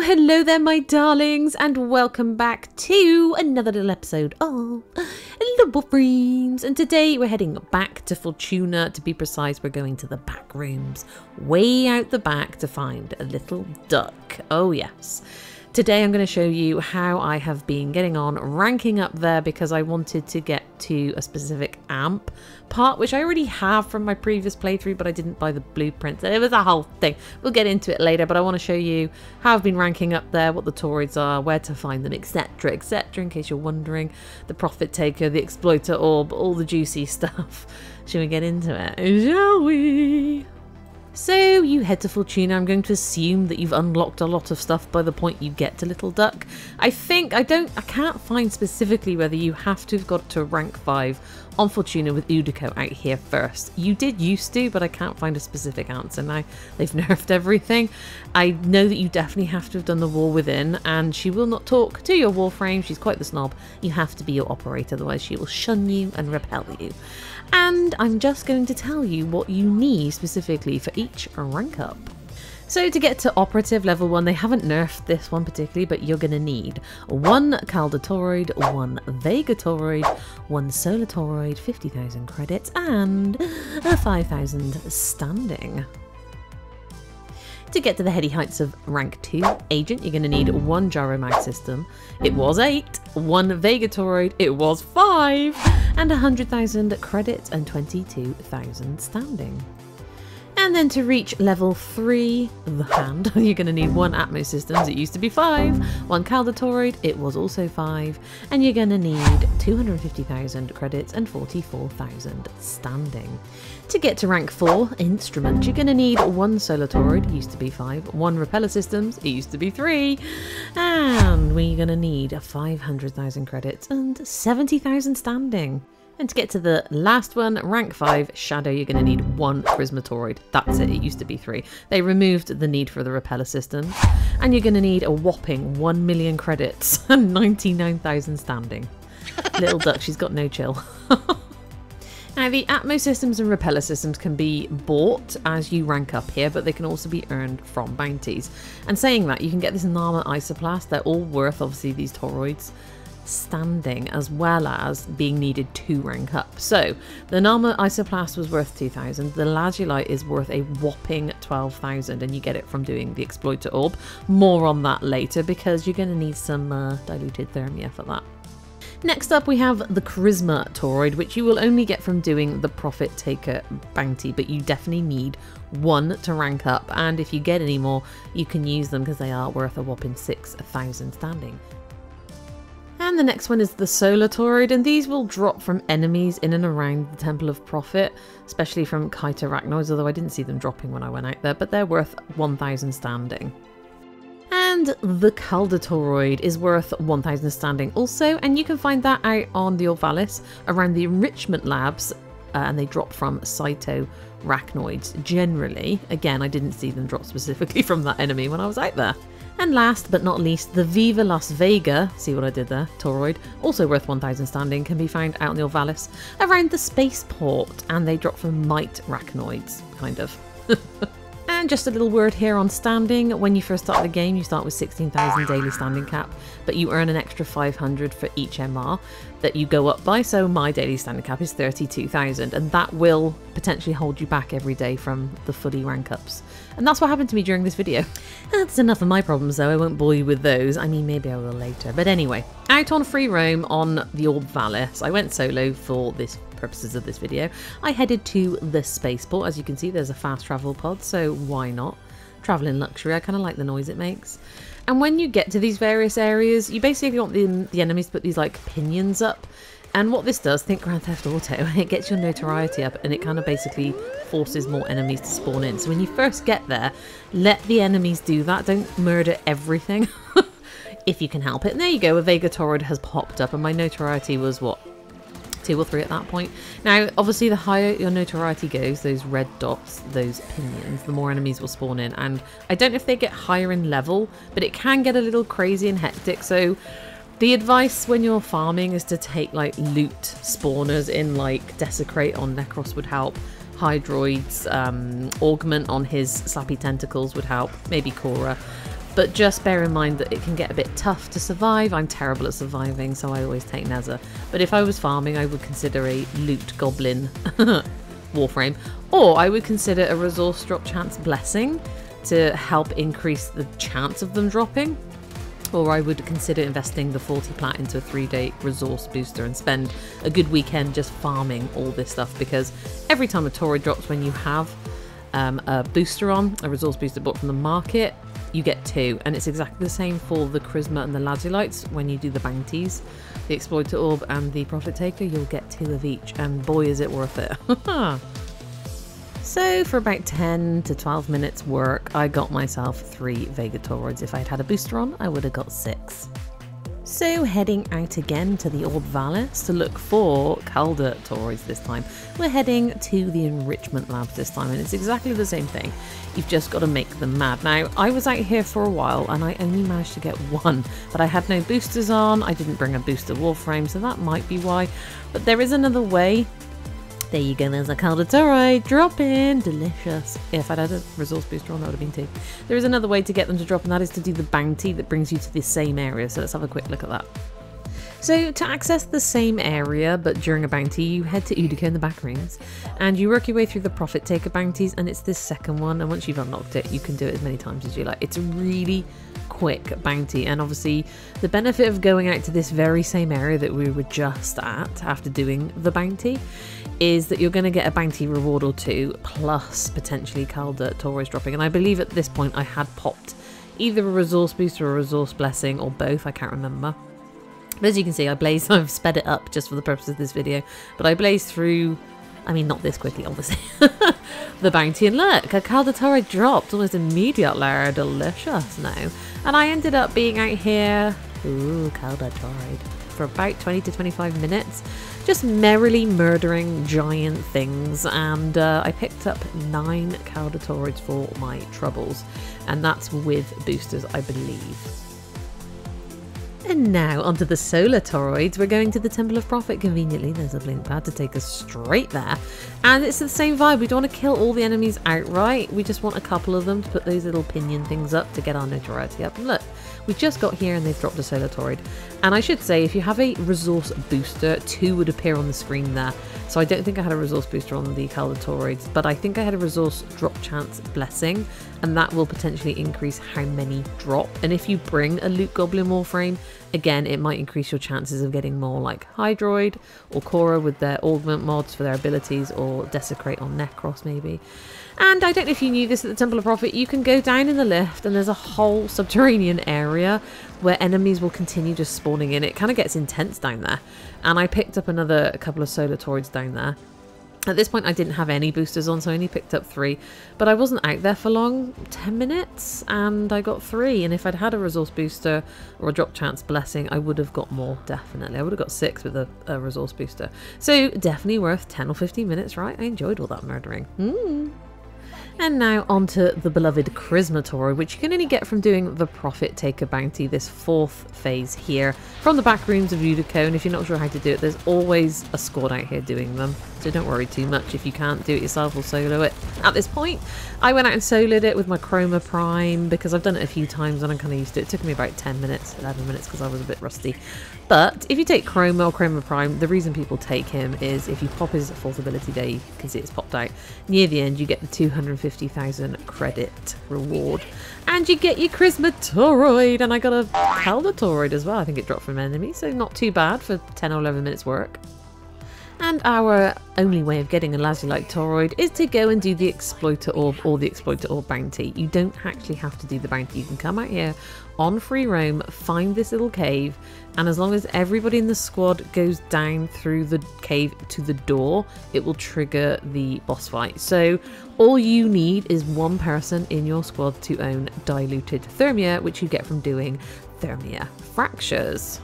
Oh, hello there, my darlings, and welcome back to another little episode of Little Warframes. And today we're heading back to Fortuna. To be precise, we're going to the back rooms, way out the back, to find a little duck. Oh yes. Today I'm going to show you how I have been getting on ranking up there, because I wanted to get to a specific amp part, which I already have from my previous playthrough, but I didn't buy the blueprints. It was a whole thing. We'll get into it later, but I want to show you how I've been ranking up there, what the toroids are, where to find them, etc, etc, in case you're wondering. The profit taker, the exploiter orb, all the juicy stuff. Shall we get into it? Shall we? So you head to Fortuna. I'm going to assume that you've unlocked a lot of stuff by the point you get to Little Duck. I can't find specifically whether you have to have got to rank 5 on Fortuna with Udico out here first. You did used to, but I can't find a specific answer now. They've nerfed everything. I know that you definitely have to have done the War Within, and she will not talk to your Warframe. She's quite the snob. You have to be your operator, otherwise she will shun you and repel you. And I'm just going to tell you what you need specifically for each rank up. So to get to operative level 1, they haven't nerfed this one particularly, but you're going to need 1 Calda Toroid, 1 Vega Toroid, 1 Sola Toroid, 50,000 credits, and 5,000 standing. To get to the heady heights of rank 2 agent, you're going to need 1 Gyromag system. It was 8, 1 Vega Toroid, it was 5, and 100,000 credits and 22,000 standing. And then to reach level 3, the hand, you're going to need 1 Atmos systems. It used to be 5, 1 Calda Toroid, it was also 5, and you're going to need 250,000 credits and 44,000 standing. To get to rank 4, instrument, you're going to need 1 Solar Toroid, it used to be 5, 1 Repeller systems, it used to be 3, and we're going to need 500,000 credits and 70,000 standing. And to get to the last one, rank 5, Shadow, you're going to need 1 Crisma Toroid. That's it, it used to be 3. They removed the need for the repeller system. And you're going to need a whopping 1 million credits and 99,000 standing. Little duck, she's got no chill. Now, the Atmos systems and repeller systems can be bought as you rank up here, but they can also be earned from bounties. And saying that, you can get this Narmer Isoplast. They're all worth, obviously, these toroids standing, as well as being needed to rank up. So the Narmer Isoplast was worth 2,000. The Lazulite is worth a whopping 12,000, and you get it from doing the exploiter orb. More on that later, because you're going to need some diluted thermia for that. Next up, we have the Crisma Toroid, which you will only get from doing the Profit Taker bounty, but you definitely need 1 to rank up, and if you get any more, you can use them because they are worth a whopping 6,000 standing. And the next one is the Solar Toroid, and these will drop from enemies in and around the Temple of Profit, especially from Kite Arachnoids, although I didn't see them dropping when I went out there, but they're worth 1,000 standing. And the Calda Toroid is worth 1,000 standing also, and you can find that out on the Orvalis around the enrichment labs, and they drop from Cyto Arachnoids generally. Again, I didn't see them drop specifically from that enemy when I was out there. And last but not least, the Viva Las Vega, see what I did there, Toroid, also worth 1,000 standing, can be found out in the Orvalis around the spaceport, and they drop from Mite Arachnoids, kind of. And just a little word here on standing. When you first start the game, you start with 16,000 daily standing cap, but you earn an extra 500 for each MR that you go up by. So my daily standing cap is 32,000, and that will potentially hold you back every day from the fully rank ups. And that's what happened to me during this video. That's enough of my problems though, I won't bore you with those. I mean, maybe I will later. But anyway, out on free roam on the Orvalis, I went solo for this purposes of this video. I headed to the spaceport. As you can see, there's a fast travel pod, so why not travel in luxury? I kind of like the noise it makes. And when you get to these various areas, you basically want the enemies to put these like pinions up, and what this does, think Grand Theft Auto, it gets your notoriety up, and it kind of basically forces more enemies to spawn in. So when you first get there, let the enemies do that. Don't murder everything if you can help it. And there you go, a Vega Toroid has popped up, and my notoriety was what, 2 or 3 at that point. Now, obviously, the higher your notoriety goes, those red dots, those pinions, the more enemies will spawn in. And I don't know if they get higher in level, but it can get a little crazy and hectic. So the advice when you're farming is to take like loot spawners in, like Desecrate on Necros would help, Hydroids, Augment on his Slappy Tentacles would help, maybe Cora. But just bear in mind that it can get a bit tough to survive. I'm terrible at surviving, so I always take Nether. But if I was farming, I would consider a loot goblin Warframe, or I would consider a resource drop chance blessing to help increase the chance of them dropping. Or I would consider investing the 40 plat into a 3-day resource booster and spend a good weekend just farming all this stuff, because every time a Toroid drops, when you have a booster on, a resource booster bought from the market, you get 2, and it's exactly the same for the Crisma and the Lazulites. When you do the bounties, the Exploiter Orb and the Profit Taker, you'll get 2 of each, and boy is it worth it. So for about 10 to 12 minutes work, I got myself 3 Vega Toroids. If I'd had a booster on, I would have got 6. So heading out again to the Orb Vallis to look for Calda Toroids this time. We're heading to the Enrichment Labs this time, and it's exactly the same thing. You've just got to make them mad. Now, I was out here for a while and I only managed to get 1, but I had no boosters on. I didn't bring a booster Warframe, so that might be why. But there is another way. There you go, there's a Calda Toroid, drop in, delicious. If I'd had a resource booster on, that would have been 2. There is another way to get them to drop, and that is to do the bounty that brings you to the same area, so let's have a quick look at that. So to access the same area, but during a bounty, you head to Utica in the back rooms, and you work your way through the Profit Taker bounties, and it's this second one, and once you've unlocked it, you can do it as many times as you like. It's a really quick bounty, and obviously the benefit of going out to this very same area that we were just at after doing the bounty is that you're going to get a bounty reward or 2, plus potentially Calda Toroids dropping, and I believe at this point I had popped either a resource booster or a resource blessing, or both, I can't remember. But as you can see, I've sped it up just for the purpose of this video, but I blazed through, I mean not this quickly obviously, the bounty, and look, a Calda Toroid dropped almost immediately, delicious now. And I ended up being out here, ooh, Calda Toroid, for about 20 to 25 minutes, just merrily murdering giant things, and I picked up 9 Calda Toroids for my troubles, and that's with boosters, I believe. And now onto the Sola Toroids. We're going to the Temple of Profit. Conveniently, there's a blink pad to take us straight there. And it's the same vibe. We don't want to kill all the enemies outright. We just want a couple of them to put those little pinion things up to get our notoriety up. And look, we just got here and they've dropped a Sola Toroid. And I should say, if you have a resource booster, 2 would appear on the screen there. So I don't think I had a resource booster on the Calda Toroids, but I think I had a resource drop chance blessing, and that will potentially increase how many drop. And if you bring a loot goblin Warframe, again, it might increase your chances of getting more like Hydroid or Cora with their augment mods for their abilities, or Desecrate on Necros maybe. And I don't know if you knew this, at the Temple of Profit, you can go down in the lift and there's a whole subterranean area where enemies will continue just spawning in. It kind of gets intense down there. And I picked up a couple of Sola Toroids down there. At this point I didn't have any boosters on, so I only picked up 3, but I wasn't out there for long, 10 minutes, and I got 3, and if I'd had a resource booster or a drop chance blessing, I would have got more, definitely. I would have got 6 with a resource booster. So definitely worth 10 or 15 minutes, right? I enjoyed all that murdering. And now onto the beloved Crisma Toroid, which you can only get from doing the Profit Taker bounty, this 4th phase here from the back rooms of Utica. And if you're not sure how to do it, there's always a squad out here doing them, so don't worry too much if you can't do it yourself or solo it. At this point, I went out and soloed it with my Chroma Prime because I've done it a few times and I'm kind of used to it. It took me about 10 minutes, 11 minutes because I was a bit rusty. But if you take Chroma or Chroma Prime, the reason people take him is if you pop his 4th ability day, you can see it's popped out. Near the end, you get the 250,000 credit reward. And you get your Crisma Toroid, and I got a Calda Toroid as well. I think it dropped from an enemy, so not too bad for 10 or 11 minutes work. And our only way of getting a Lazulite Toroid is to go and do the Exploiter Orb or the Exploiter Orb bounty. You don't actually have to do the bounty. You can come out here on free roam, find this little cave, and as long as everybody in the squad goes down through the cave to the door, it will trigger the boss fight. So all you need is 1 person in your squad to own diluted Thermia, which you get from doing Thermia Fractures.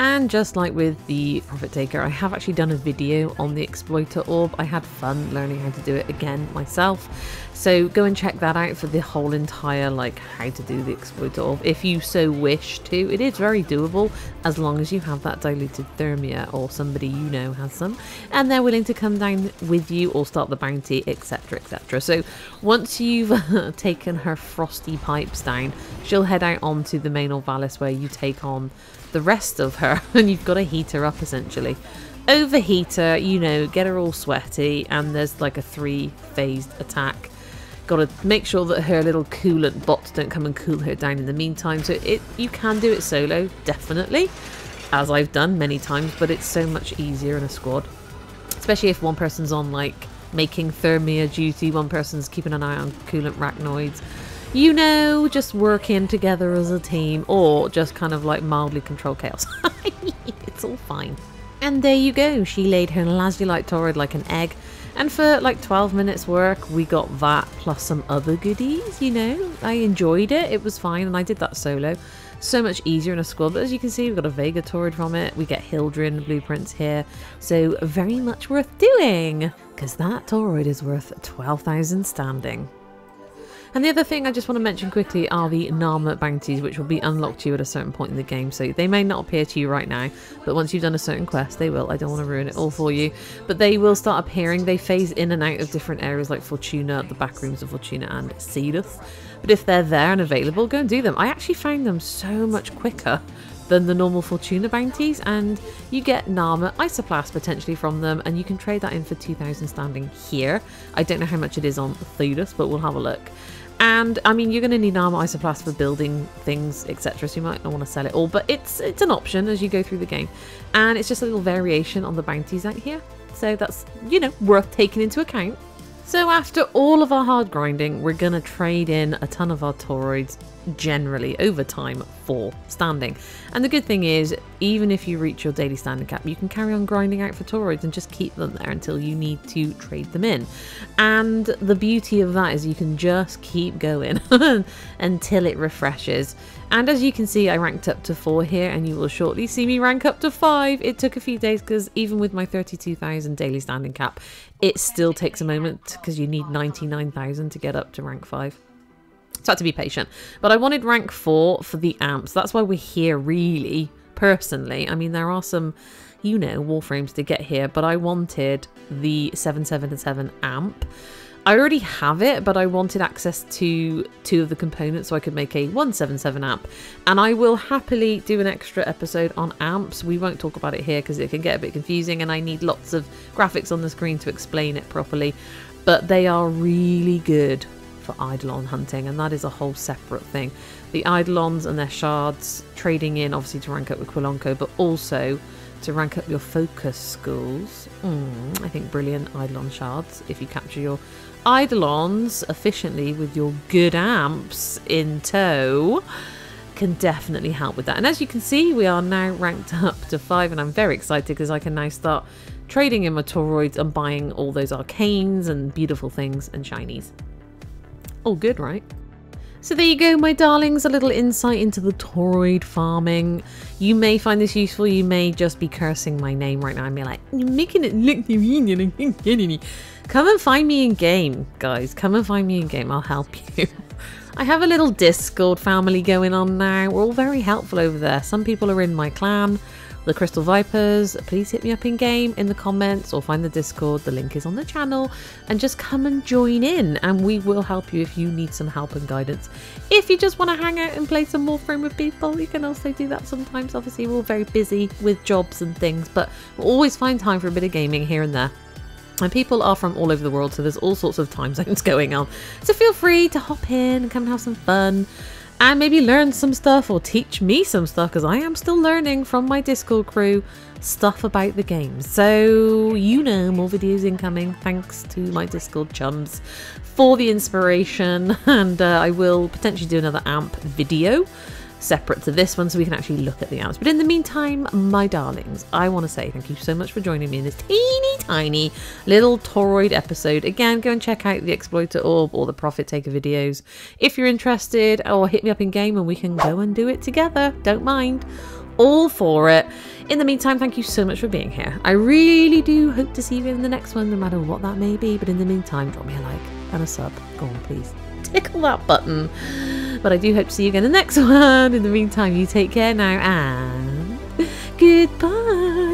And just like with the Profit Taker, I have actually done a video on the Exploiter Orb. I had fun learning how to do it again myself. So go and check that out for the whole entire, like, how to do the Exploiter Orb, if you so wish to. It is very doable, as long as you have that diluted thermia, or somebody you know has some, and they're willing to come down with you or start the bounty, etc, etc. So once you've taken her frosty pipes down, she'll head out onto the main Orvalis, where you take on the rest of her, and you've got to heat her up essentially. Overheat her, you know, get her all sweaty, and there's like a 3-phased attack. Got to make sure that her little coolant bots don't come and cool her down in the meantime. So you can do it solo, definitely, as I've done many times, but it's so much easier in a squad, especially if one person's on like making thermia duty, one person's keeping an eye on coolant arachnoids. You know, just working together as a team, or just kind of like mildly control chaos. It's all fine. And there you go. She laid her Lazulite Toroid like an egg. And for like 12 minutes work, we got that plus some other goodies, you know. I enjoyed it. It was fine. And I did that solo. So much easier in a squad. But as you can see, we've got a Vega Toroid from it. We get Hildrin blueprints here. So very much worth doing, because that Toroid is worth 12,000 standing. And the other thing I just want to mention quickly are the Narmer bounties, which will be unlocked to you at a certain point in the game. So they may not appear to you right now, but once you've done a certain quest, they will. I don't want to ruin it all for you, but they will start appearing. They phase in and out of different areas like Fortuna, the back rooms of Fortuna and Cetus. But if they're there and available, go and do them. I actually found them so much quicker than the normal Fortuna bounties, and you get Narmer Isoplast potentially from them, and you can trade that in for 2,000 standing here. I don't know how much it is on Thetis, but we'll have a look. And I mean, you're going to need Narmer Isoplast for building things, etc. So you might not want to sell it all, but it's an option as you go through the game. And it's just a little variation on the bounties out here. So that's, you know, worth taking into account. So after all of our hard grinding, we're going to trade in a ton of our Toroids generally over time for standing. And the good thing is, even if you reach your daily standing cap, you can carry on grinding out for Toroids and just keep them there until you need to trade them in. And the beauty of that is you can just keep going until it refreshes. And as you can see, I ranked up to 4 here, and you will shortly see me rank up to 5. It took a few days because even with my 32,000 daily standing cap, it still takes a moment because you need 99,000 to get up to rank 5. So I had to be patient. But I wanted rank 4 for the amps. That's why we're here, really, personally. I mean, there are some, you know, Warframes to get here, but I wanted the 777 amp. I already have it, but I wanted access to 2 of the components so I could make a 177 amp. And I will happily do an extra episode on amps. We won't talk about it here because it can get a bit confusing and I need lots of graphics on the screen to explain it properly. But they are really good for Eidolon hunting, and that is a whole separate thing. The Eidolons and their shards, trading in obviously to rank up with Quilonco, but also to rank up your focus schools. I think brilliant Eidolon shards if you capture your Eidolons efficiently with your good amps in tow can definitely help with that. And as you can see, we are now ranked up to 5, and I'm very excited because I can now start trading in my Toroids and buying all those arcanes and beautiful things and shinies. All good, right? So there you go, my darlings, a little insight into the Toroid farming. You may find this useful, you may just be cursing my name right now and be like, you're making it look convenient, I can't get any. Come and find me in game, guys. Come and find me in game, I'll help you. I have a little Discord family going on now. We're all very helpful over there. Some people are in my clan, the Crystal Vipers. Please hit me up in game in the comments or find the Discord. The link is on the channel, and just come and join in and we will help you if you need some help and guidance. If you just want to hang out and play some Warframe with people, you can also do that sometimes. Obviously we're all very busy with jobs and things, but we'll always find time for a bit of gaming here and there. And people are from all over the world, so there's all sorts of time zones going on. So feel free to hop in and come and have some fun. And maybe learn some stuff or teach me some stuff, because I am still learning from my Discord crew stuff about the game. So, you know, more videos incoming. Thanks to my Discord chums for the inspiration. And I will potentially do another AMP video separate to this one so we can actually look at the amps. But in the meantime, my darlings, I want to say thank you so much for joining me in this teeny tiny little Toroid episode. Again, go and check out the Exploiter Orb or the Profit Taker videos if you're interested, or hit me up in game and we can go and do it together. Don't mind. all for it. In the meantime, thank you so much for being here. I really do hope to see you in the next one, no matter what that may be. But in the meantime, drop me a like and a sub. Go on, please. Tickle that button. But I do hope to see you again in the next one. In the meantime, you take care now and goodbye.